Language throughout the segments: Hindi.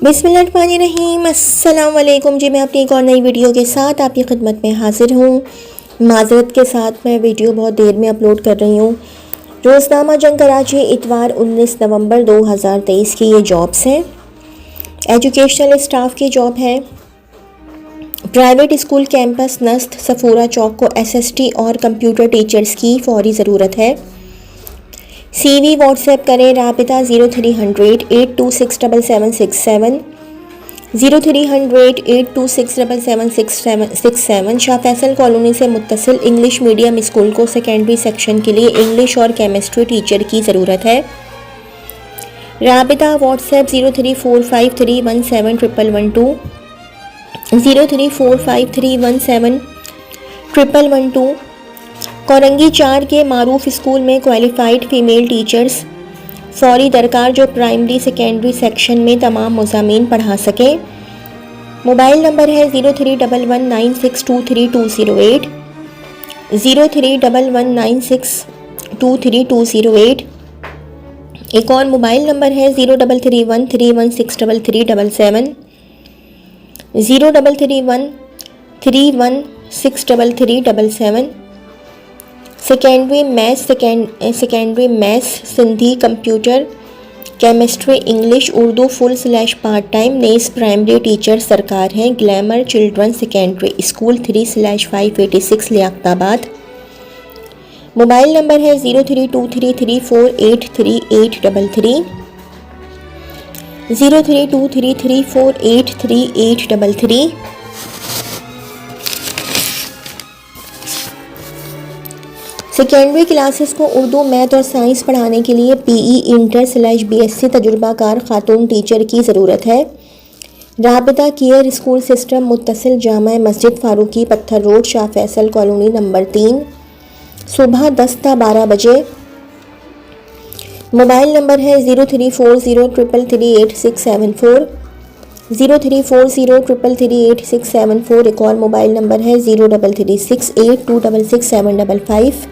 बिस्मिल्लाहिर्रहमानिर्रहीम। अस्सलाम वालेकुम जी। मैं अपनी एक और नई वीडियो के साथ आपकी खिदमत में हाजिर हूँ। माज़रत के साथ मैं वीडियो बहुत देर में अपलोड कर रही हूँ। रोज़नामा जंग कराची, इतवार 19 नवंबर 2023 की ये जॉब्स हैं। एजुकेशनल स्टाफ की जॉब है। प्राइवेट स्कूल कैंपस नस्त सफूरा चौक को SST और कंप्यूटर टीचर्स की फौरी ज़रूरत है। CV व्हाट्सएप करें। राबिता 0300 8267767 0300 8267767 शाह फैसल कॉलोनी से मुत्तसिल इंग्लिश मीडियम स्कूल को सेकेंडरी सेक्शन के लिए इंग्लिश और केमिस्ट्री टीचर की ज़रूरत है। राबिता व्हाट्सएप 0345317112 0345317112। कोरंगी 4 के मारूफ स्कूल में क्वालिफाइड फ़ीमेल टीचर्स फौरी दरकार जो प्राइमरी सेकेंडरी सेक्शन में तमाम मज़ामीन पढ़ा सकें। मोबाइल नंबर है 031196232208 031196232208। एक और मोबाइल नंबर है 033131633377 033131633377। Secondary maths Sindhi computer chemistry English Urdu full part time नेस प्राइमरी टीचर सरकार हैं। Glamour children secondary school 3/586 Liaquatabad. Mobile number है 032334833833 032334833833। सेकेंडरी क्लासेस को उर्दू मैथ और साइंस पढ़ाने के लिए PE इंटर/BSc तजुर्बाकार खातून टीचर की ज़रूरत है। राबिता केयर स्कूल सिस्टम मुत्तसिल जामा मस्जिद फारूकी पत्थर road Shah Faisal colony number 3 सुबह 10 से 12 बजे। मोबाइल नंबर है 0340333867 0340333867। एक और मोबाइल नंबर है 033682666755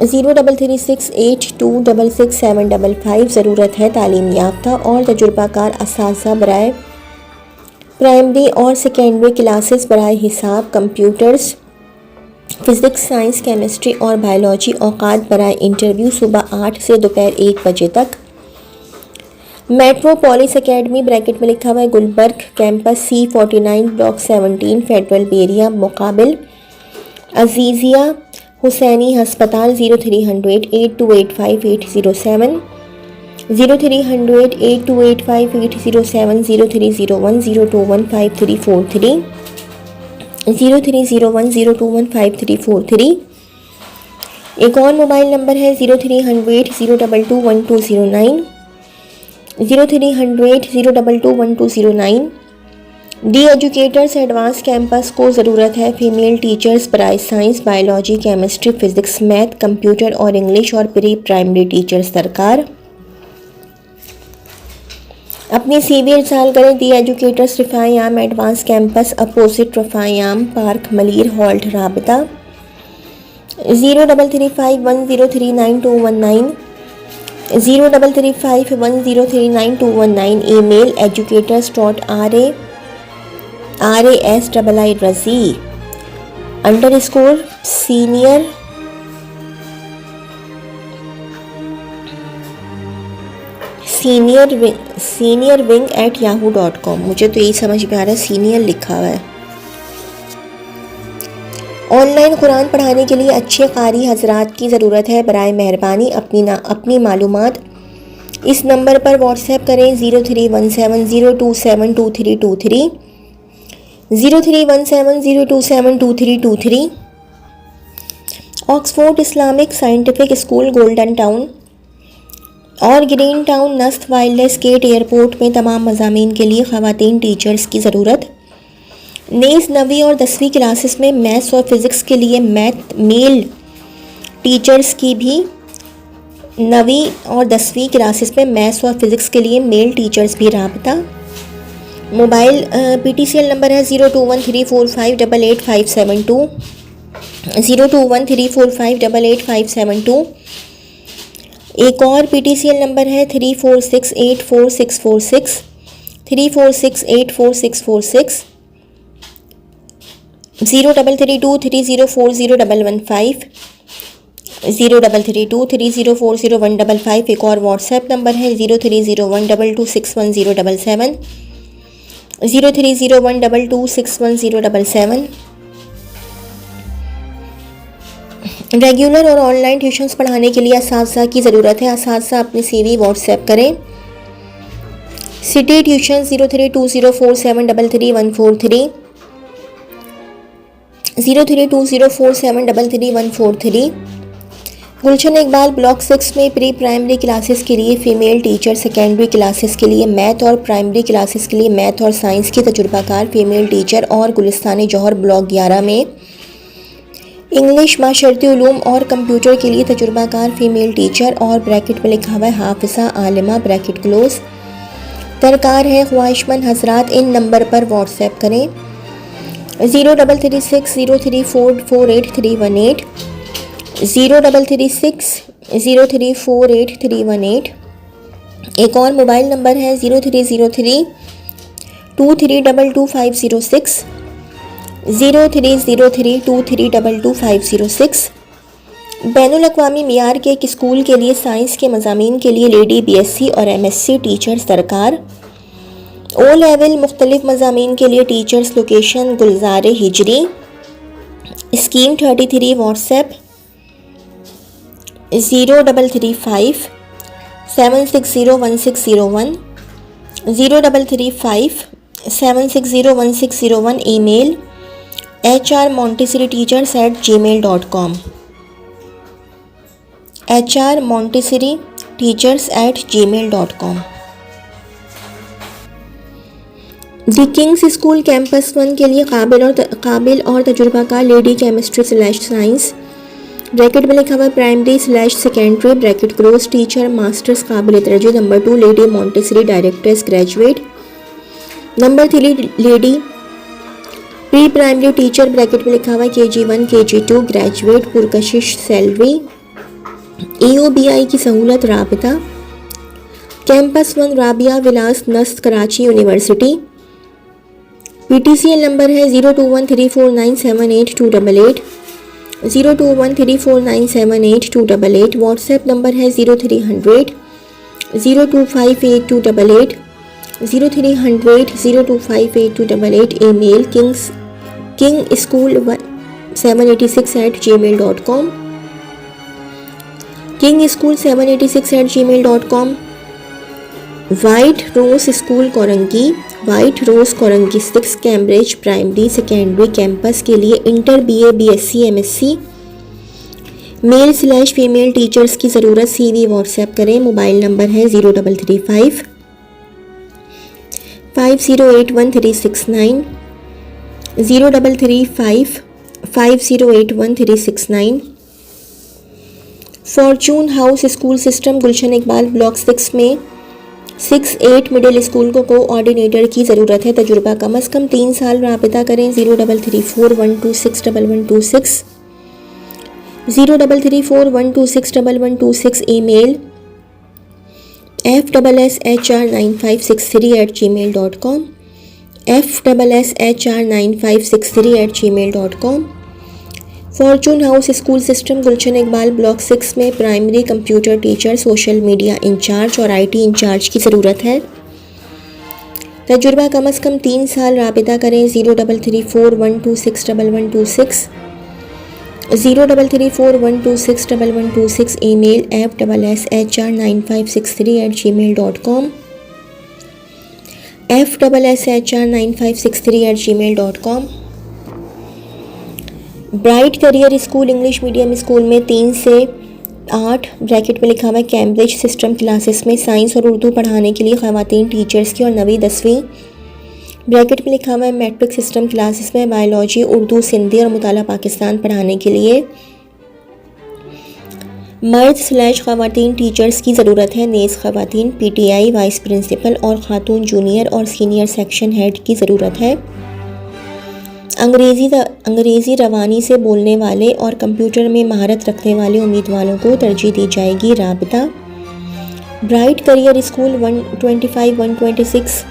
033682666755। ज़रूरत है तालीम याफ्ता और तजुर्बाकार असातिज़ा बराए प्राइमरी और सेकेंडरी क्लासेस बराए हिसाब कंप्यूटर्स फ़िज़िक्स साइंस केमिस्ट्री और बायोलॉजी। औकात बराए इंटरव्यू सुबह 8 से दोपहर 1 बजे तक। मेट्रोपोलिस एकेडमी ब्रैकेट में लिखा हुआ है Gulberg campus C49 block 17 federal B area मुकाबिल अजीज़िया हुसैनी हस्पताल 0300 8285 807 0300 8285 807 0301 021 021 5343 एक और मोबाइल नंबर है 0300 022 1209 0300 022 1209। डी एजुकेटर्स एडवांस कैंपस को ज़रूरत है फीमेल टीचर्स बराए science biology chemistry physics math computer और इंग्लिश और प्री प्राइमरी टीचर्स सरकार। अपनी CV इरसाल करें। The educators Rafah-e-Aam advance campus opposite Rafah-e-Aam park Malir halt राबिता 0335103919 0335103919। Email educators.RASSENIORWING@yahoo.com। मुझे तो यही समझ में आ रहा है सीनियर लिखा हुआ है। ऑनलाइन कुरान पढ़ाने के लिए अच्छे कारी हजरात की ज़रूरत है। बराए मेहरबानी अपनी मालूमात इस नंबर पर व्हाट्सएप करें 031702722323 031702722323। Oxford Islamic scientific school golden town और ग्रीन टाउन नस्त वायरलेस गेट एयरपोर्ट में तमाम मज़ामीन के लिए ख़वातीन टीचर्स की ज़रूरत। नेज़ 9वीं और 10वीं क्लासेस में मैथ्स और फिज़िक्स के लिए मेल टीचर्स की भी 9वीं और 10वीं क्लासेस में मैथ्स और फिज़िक्स के लिए मेल टीचर्स भी राबिता। मोबाइल PTCL नंबर है 0213458852 0213458852। एक और PTCL नंबर है 34684646 34684646, 033230401115, 033230401155। एक और व्हाट्सएप नंबर है 0301226107, 0301226107। रेगुलर और ऑनलाइन ट्यूशन्स पढ़ाने के लिए असातिज़ा की ज़रूरत है। असातिज़ा अपनी CV व्हाट्सएप करें। City tuition 032047333143, 032047333143। गुलशन इकबाल ब्लॉक 6 में प्री प्राइमरी क्लासेस के लिए फ़ीमेल टीचर, सेकेंडरी क्लासेस के लिए मैथ और प्राइमरी क्लासेस के लिए मैथ और साइंस की तजुर्बाकार फ़ीमेल टीचर, और गुलिस्तान जौहर ब्लॉक 11 में इंग्लिश, माशरती उलूम और कंप्यूटर के लिए तजुर्बाकार फ़ीमेल टीचर, और ब्रैकेट में लिखा हुआ है हाफिज़ा आलिमा ब्रैकेट क्लोज। दरकार है ख्वाहिशमंद हजरात इन नंबर पर व्हाट्सएप करें 033603448318, 033603448318। एक और मोबाइल नंबर है 030323222506, 030323222506। बैनुल अक़वामी मियार के एक स्कूल के लिए साइंस के मज़ामीन के लिए लेडी BSc और MSc टीचर्स दरकार। O लेवल मुख्तलिफ मज़ामीन के लिए teachers. Location Gulzar Hijri. Scheme 33। WhatsApp 033576011601, 033576011601। Email hrmontessori@gmail.com, hrmontessori@gmail.com। The kings school campus 1 के लिए काबिल और तजुर्बाकार लेडी केमिस्ट्री /साइंस ब्रैकेट में लिखा हुआ primary /secondary bracket close teacher masters काबिल तरजीह। Number 2 lady Montessori directors graduate. Number 3 lady pre primary teacher bracket में लिखा हुआ KG1 KG2 graduate पुरकशिश salary. EOBI की सहूलत राबिता कैंपस 1 राबिया विलास नस्त कराची यूनिवर्सिटी। PTCL नंबर है 0213497828, 0213497828। व्हाट्सएप नंबर है 0300 0258288, 0300 0258288। Email kingschool786@gmail.com, kingschool786@gmail.com। White rose school Korangi 6 Cambridge primary secondary campus के लिए inter BA BSc MSc male /female teachers की ज़रूरत। CV व्हाट्सएप करें। मोबाइल नंबर है 0335 5081 0335 5081 fortune house school system Gulshan Iqbal block 6 में 6-8 मिडिल स्कूल को कोऑर्डिनेटर की ज़रूरत है। तजुर्बा कम अज़ कम 3 साल। राबिता करें 033412611126, 033412611126। Email fsShr9563@gmail.com, fsShr9563@gmail.com। Fortune house school system Gulshan Iqbal block 6 में primary computer teacher, social media incharge और IT इंचार्ज की ज़रूरत है। तजुर्बा कम अज़ कम 3 साल। राबिता करें 033412611126, 033412611126। Email fsShr9563@gmail.com, fsShr9563@gmail.com। Bright career school English medium school में 3 से 8 ब्रैकेट में लिखा हुआ है कैम्ब्रिज सिस्टम क्लासेस में साइंस और उर्दू पढ़ाने के लिए ख़वातीन टीचर्स की, और 9वीं 10वीं ब्रैकेट में लिखा हुआ है मैट्रिक सिस्टम क्लासेस में बायोलॉजी, उर्दू, सिंधी और मुताला पाकिस्तान पढ़ाने के लिए मर्द /ख़वातीन टीचर्स की ज़रूरत है। नेज़ ख़वातीन PTI वाइस प्रिंसिपल और ख़ातून जूनियर और सीनियर सेक्शन हेड की ज़रूरत है। अंग्रेज़ी रवानी से बोलने वाले और कंप्यूटर में महारत रखने वाले उम्मीदवारों को तरजीह दी जाएगी। राबिता bright career school 125 126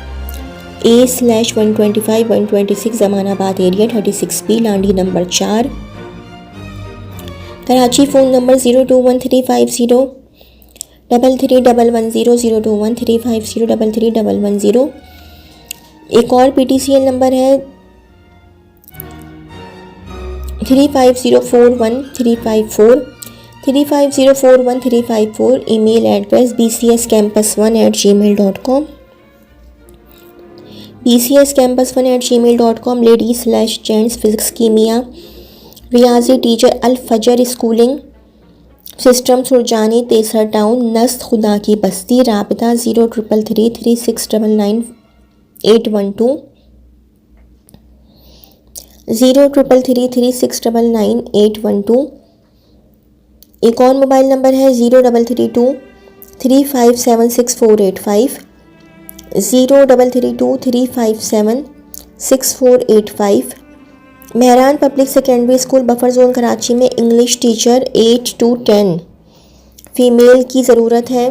A/125-126 Zamanabad area 36B Landhi number 4 Karachi. Phone number 0213503311 0213503311। एक और PTCL नंबर है 35041354। Email address bcscampus1@gmail.com bcscampus1@gmail.com। Ladies gents physics कीमिया रियाजी टीचर अल फजर स्कूलिंग सिस्टम सुरजानी तेसर टाउन नस्त खुदा की बस्ती। राबता 0333699812 0333699812। एक और मोबाइल नंबर है 0332357648 0332357648। Mehran public secondary school buffer zone Karachi में इंग्लिश टीचर 8 to 10 फीमेल की ज़रूरत है।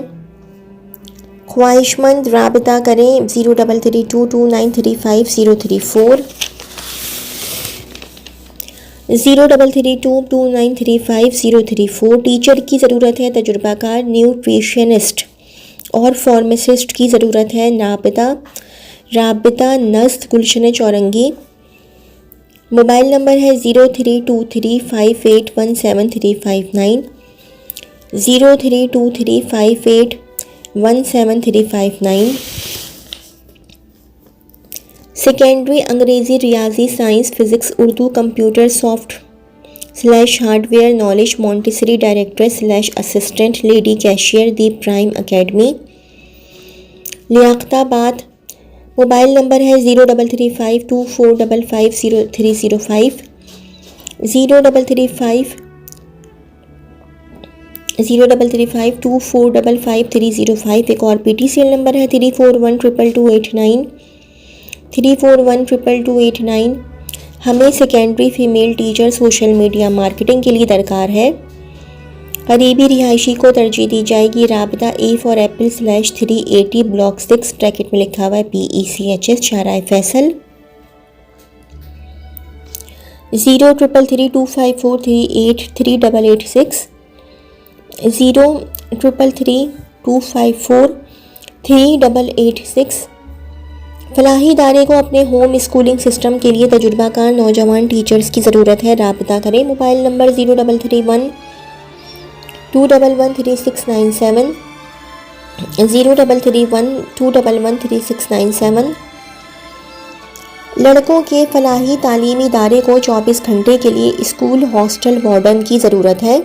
ख्वाहिशमंद राबता करें 0332293534 0332293534। टीचर की ज़रूरत है तजुर्बाकार न्यूट्रिशनिस्ट और फार्मासिस्ट की ज़रूरत है। राबता नस्त गुलशन चौरंगी। मोबाइल नंबर है 0323581739 0323581739। सेकेंडरी अंग्रेज़ी रियाजी science physics Urdu computer soft hardware knowledge Montessori director assistant lady cashier the prime academy Liaquatabad. Mobile number है 033524550305 033524550305। एक और PTCL नंबर है 34122289। हमें secondary female teacher social media marketing के लिए दरकार है। करीबी रिहायशी को तरजीह दी जाएगी। राबता A फॉर एप्पल/380 ब्लॉक 6 ब्रैकेट में लिखा हुआ है PECHS शाहराह फैसल। 03332543838886 033325438886। फलाही इदारे को अपने होम स्कूलिंग सिस्टम के लिए तजुर्बाकार नौजवान टीचर्स की ज़रूरत है। राबता करें। Mobile number 0331213697 0331213697। लड़कों के फलाही तालीमी इदारे को 24 घंटे के लिए स्कूल हॉस्टल वार्डन की ज़रूरत है।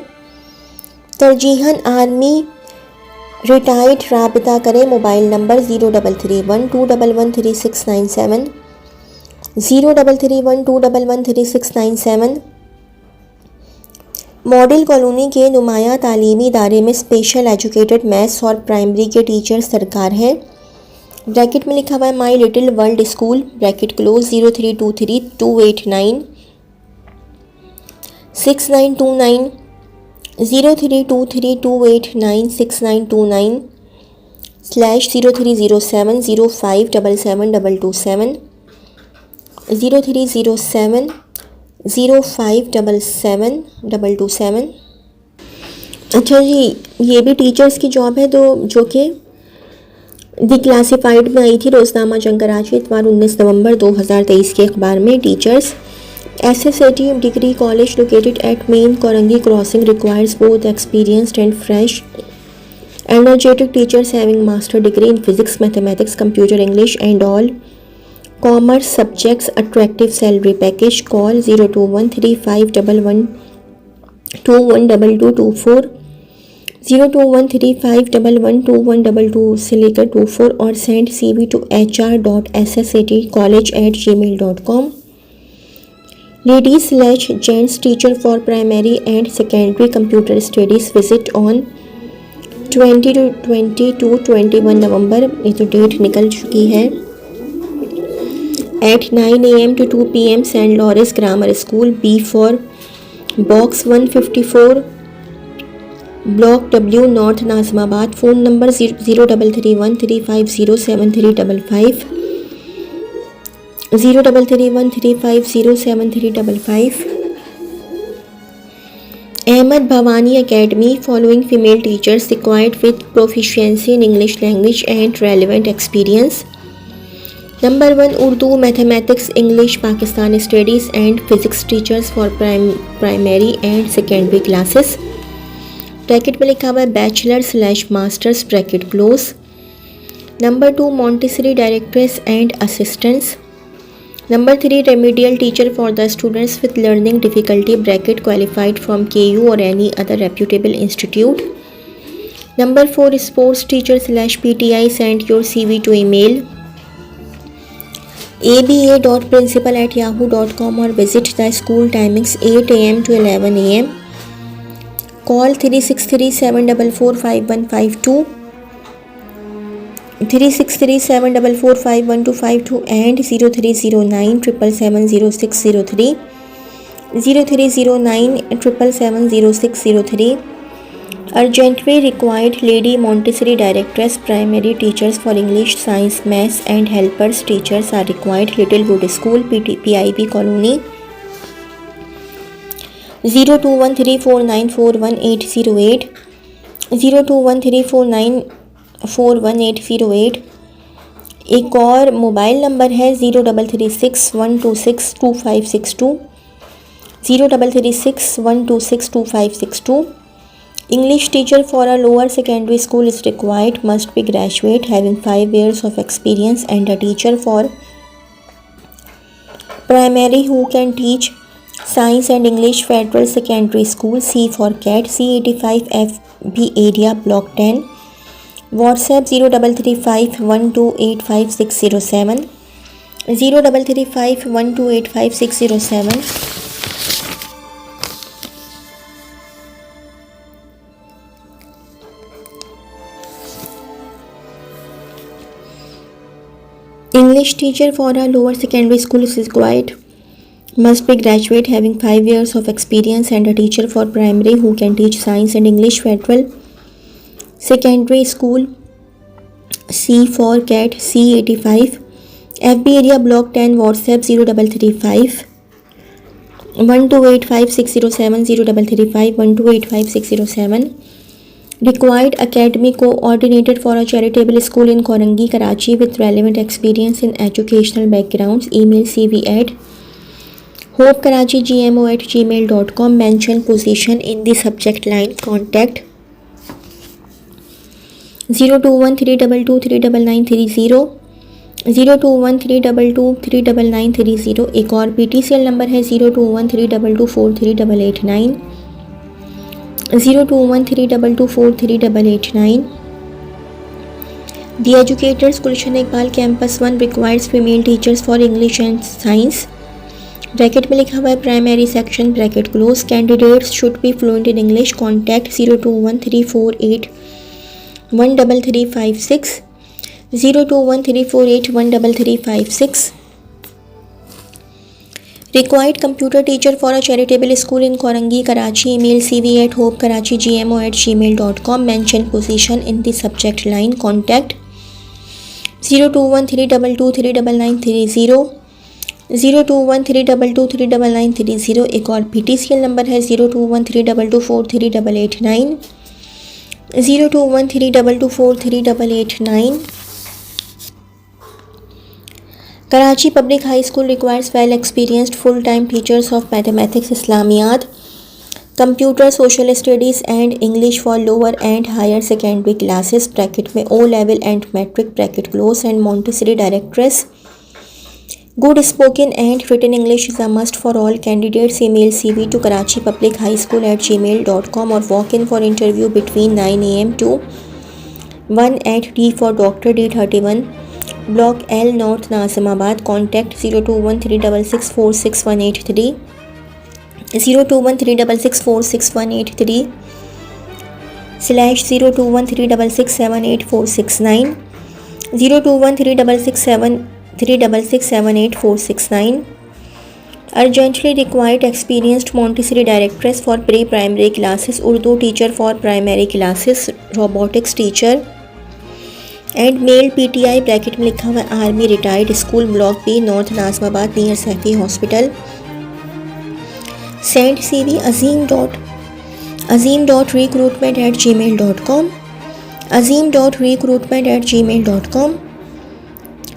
तरजीहन आर्मी रिटायर्ड। राबता करें। Mobile number 0331213697 0331213697। मॉडल कॉलोनी के नुमाया तालीमी इदारे में स्पेशल एजुकेटेड मैथ्स और प्राइमरी के टीचर्स दरकार हैं। ब्रैकेट में लिखा हुआ है my little world school bracket close 0323289699 0323289699 /030705772227 030705772227। अच्छा जी, ये भी टीचर्स की जॉब है तो जो कि दी क्लासिफाइड में आई थी रोज़नामा जंग कराची इतवार 19 नवंबर 2023 के अखबार में। Teachers SSAT degree college located at main Korangi crossing requires both experienced and fresh energetic teachers having master degree in physics, mathematics, computer, English and all commerce subjects. Attractive salary package. Call 021351212224 0213512122 से लेकर 24 और send CV to hr.ssatcollege@gmail.com। Ladies/gents teacher for primary and secondary computer studies visit on 20 to 21 नवंबर। ये तो डेट निकल चुकी है। at 9 AM to 2 PM saint Lawrence grammar school B for box 154 block W north Nazimabad. Phone number 0331350735 0331350735. Ahmed Bhavani Academy, following female teachers required with proficiency in English language and relevant experience. Number 1, Urdu, Mathematics, English, Pakistani Studies and Physics teachers for primary and secondary classes. Bracket में लिखा हुआ है बैचलर/मास्टर्स bracket close. Number 2, Montessori directors and assistants. Number 3, remedial teacher for the students with learning difficulty bracket qualified from KU or any other reputable institute. Number 4, sports teacher/PTI. Send your CV to email aba.principal@yahoo.com or visit the school timings 8 AM to 11 AM. Call 3637445152, 3637445152 and 0309 7770603, 0309 7770603. Urgently required lady Montessori directors, primary teachers for English, Science, Maths and helpers teachers are required. Littlewood School, PIP Colony. 021349410808, 021349410808. एक और मोबाइल नंबर है 033612622562, 033612622562. English teacher for a lower secondary school is required. Must be graduate having 5 years of experience, and a teacher for primary who can teach Science and English, Federal Secondary School, C for Cat, C85 FB area, Block 10. WhatsApp 033512850607, 033512850607. English teacher for a lower secondary school is required. Must be graduate having 5 years of experience, and a teacher for primary who can teach Science and English, Federal Secondary School, C for Cat, C85 FB area, Block 10. WhatsApp 0335 12850607, 0335 12850607. Required academy coordinator for a charitable school in Korangi, Karachi with relevant experience in educational backgrounds. Email cv@hopekarachi@gmo@gmail.com. Mention position in the subject line. Contact 0213223930, 0213223930. एक और PTCL नंबर है 021322438889, 021322438889. The Educators, Gulshan Iqbal Campus 1 requires female teachers for English and Science. Bracket में लिखा हुआ है primary section bracket close. Candidates should be fluent in English. Contact 021348133356, 021348133356. Required computer teacher for a charitable school in Korangi, Karachi. Email cv@hopekarachi@gmo@gmail.com. Mention position in the subject line. Contact 0213223930, 0213223930. एक और PTCL नंबर है 021322438889, 021322438889. Karachi Public High School requires well-experienced full-time teachers of mathematics, Islamiyat, computer, social studies and English for lower and higher secondary classes. Bracket में O level and metric bracket close. And Montessori directress. Good spoken and written English is a must for all candidates. Email CV to karachipublichighschool@gmail.com or walk in for interview between 9 AM to 1 at D for Dr. D31, Block L, North Nazimabad. Contact 021366466183, 021366466183 /021366784669, 021366784669. Urgently required experienced Montessori directress for pre-primary classes, Urdu teacher for primary classes, robotics teacher, and male PTI bracket में लिखा हुआ है army retired school block B north Nazimabad near Saifi hospital. Send CV azim.recruitment@gmail.com azim.recruitment@gmail.com।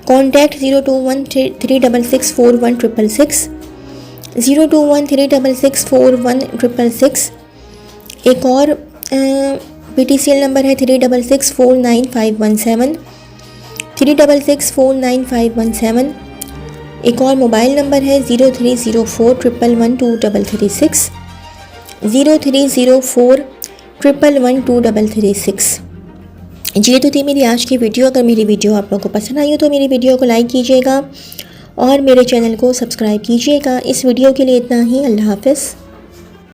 Contact 02136641666 02136641666। एक और PTCL नंबर है 36649517 36649517। एक और मोबाइल नंबर है 0304111236 0304111236। ये तो थी मेरी आज की वीडियो। अगर मेरी वीडियो आप लोगों को पसंद आई हो तो मेरी वीडियो को लाइक कीजिएगा और मेरे चैनल को सब्सक्राइब कीजिएगा। इस वीडियो के लिए इतना ही। अल्लाह हाफ़िज़।